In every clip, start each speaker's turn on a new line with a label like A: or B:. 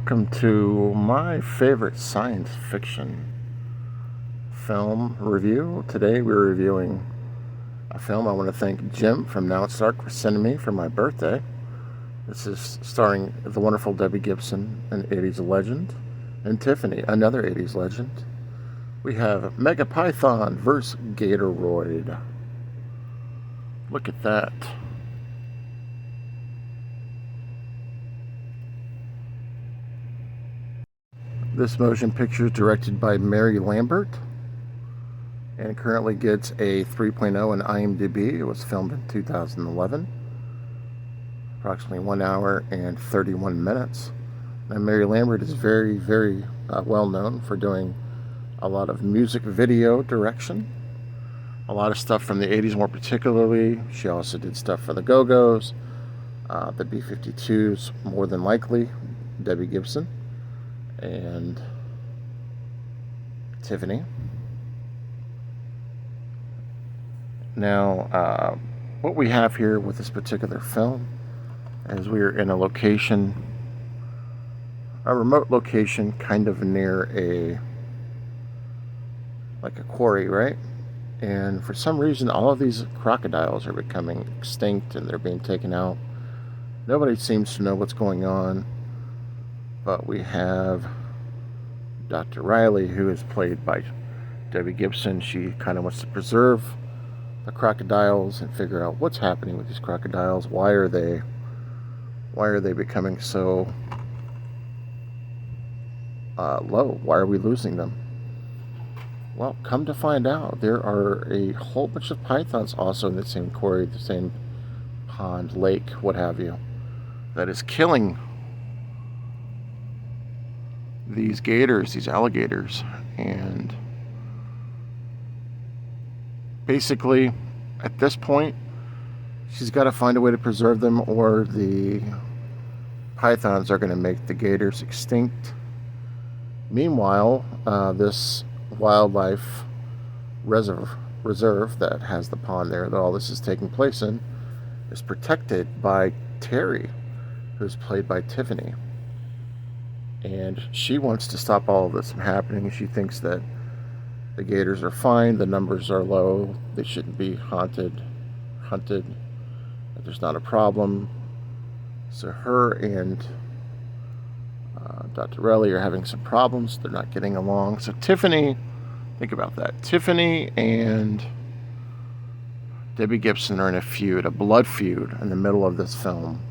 A: Welcome to my favorite science fiction film review. Today we're reviewing a film. I want to thank Jim from Now It's Dark for sending me for my birthday. This is starring the wonderful Debbie Gibson, an 80s legend, and Tiffany, another 80s legend. We have Mega Python vs. Gatoroid. Look at that. This motion picture is directed by Mary Lambert and currently gets a 3.0 in IMDb. It was filmed in 2011, approximately 1 hour and 31 minutes. Now, Mary Lambert is very, very well known for doing a lot of music video direction, a lot of stuff from the 80s more particularly. She also did stuff for the Go-Go's, the B-52s, more than likely, Debbie Gibson, and Tiffany. Now, what we have here with this particular film is we are in a location, a remote location, kind of near like a quarry, right? And for some reason, all of these crocodiles are becoming extinct and they're being taken out. Nobody seems to know what's going on. But we have Dr. Riley, who is played by Debbie Gibson. She kind of wants to preserve the crocodiles and figure out what's happening with these crocodiles. Why are they becoming so low? Why are we losing them? Well, come to find out, there are a whole bunch of pythons also in the same quarry, the same pond, lake, what have you, that is killing these gators, these alligators. And basically at this point she's got to find a way to preserve them, or the pythons are going to make the gators extinct. Meanwhile, this wildlife reserve that has the pond there that all this is taking place in is protected by Terry, who's played by Tiffany. And she wants to stop all of this from happening. She thinks that the gators are fine, the numbers are low, they shouldn't be hunted, that there's not a problem. So her and Dr. Relly are having some problems. They're not getting along. So Tiffany, think about that. Tiffany and Debbie Gibson are in a feud, a blood feud, in the middle of this film.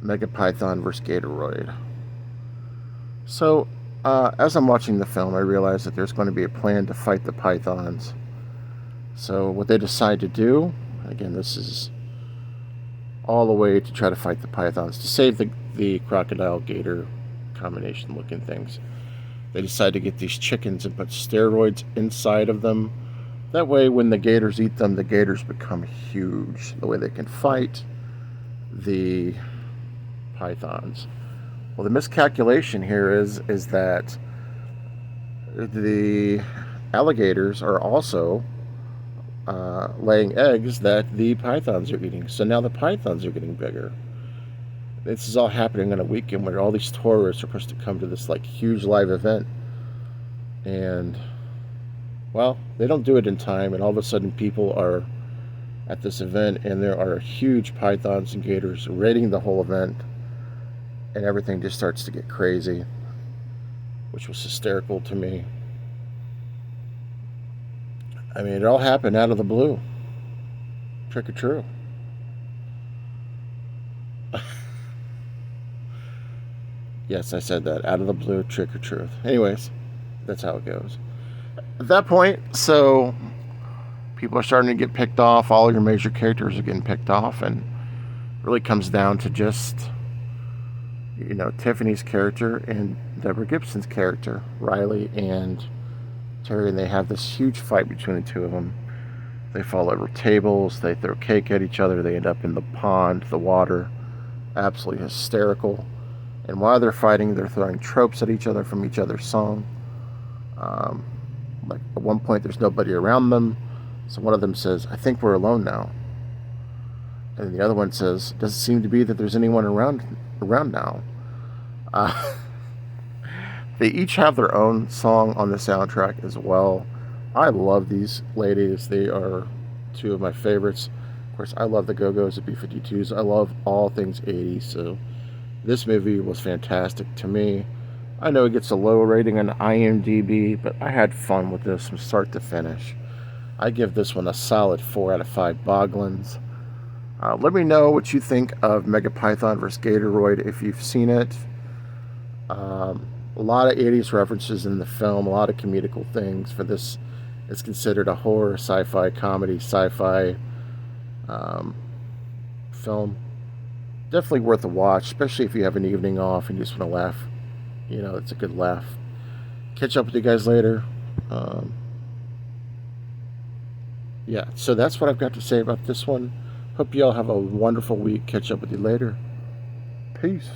A: Mega Python vs. Gatoroid. So, as I'm watching the film, I realize that there's going to be a plan to fight the pythons. So, what they decide to do, again, this is all the way to try to fight the pythons, to save the crocodile-gator combination-looking things. They decide to get these chickens and put steroids inside of them. That way, when the gators eat them, the gators become huge. The way they can fight the pythons. Well, the miscalculation here is that the alligators are also laying eggs that the pythons are eating. So now the pythons are getting bigger. This is all happening on a weekend where all these tourists are supposed to come to this like huge live event. And, well, they don't do it in time, and all of a sudden people are at this event and there are huge pythons and gators raiding the whole event. And everything just starts to get crazy, which was hysterical to me. I mean, it all happened out of the blue. Trick or true. Yes, I said that. Out of the blue, trick or truth. Anyways, that's how it goes. At that point, so people are starting to get picked off. All your major characters are getting picked off, and it really comes down to just, you know, Tiffany's character and Deborah Gibson's character, Riley and Terry, and they have this huge fight between the two of them. They fall over tables, they throw cake at each other, they end up in the pond, the water. Absolutely hysterical. And while they're fighting, they're throwing tropes at each other from each other's song. Like at one point, there's nobody around them, so one of them says, "I think we're alone now." And the other one says, "Doesn't seem to be that there's anyone around now." Uh, they each have their own song on the soundtrack as well. I love these ladies. They are two of my favorites. Of course, I love the Go-Go's, the B-52s. I love all things 80s, so this movie was fantastic to me. I know it gets a low rating on IMDb, but I had fun with this from start to finish. I give this one a solid 4 out of 5 Boglins. Let me know what you think of Megapython vs. Gatoroid if you've seen it. A lot of 80s references in the film, a lot of comedical things. For this, it's considered a horror, sci-fi, comedy, sci-fi film. Definitely worth a watch, especially if you have an evening off and you just want to laugh. You know, it's a good laugh. Catch up with you guys later. Yeah, so that's what I've got to say about this one. Hope you all have a wonderful week. Catch up with you later. Peace.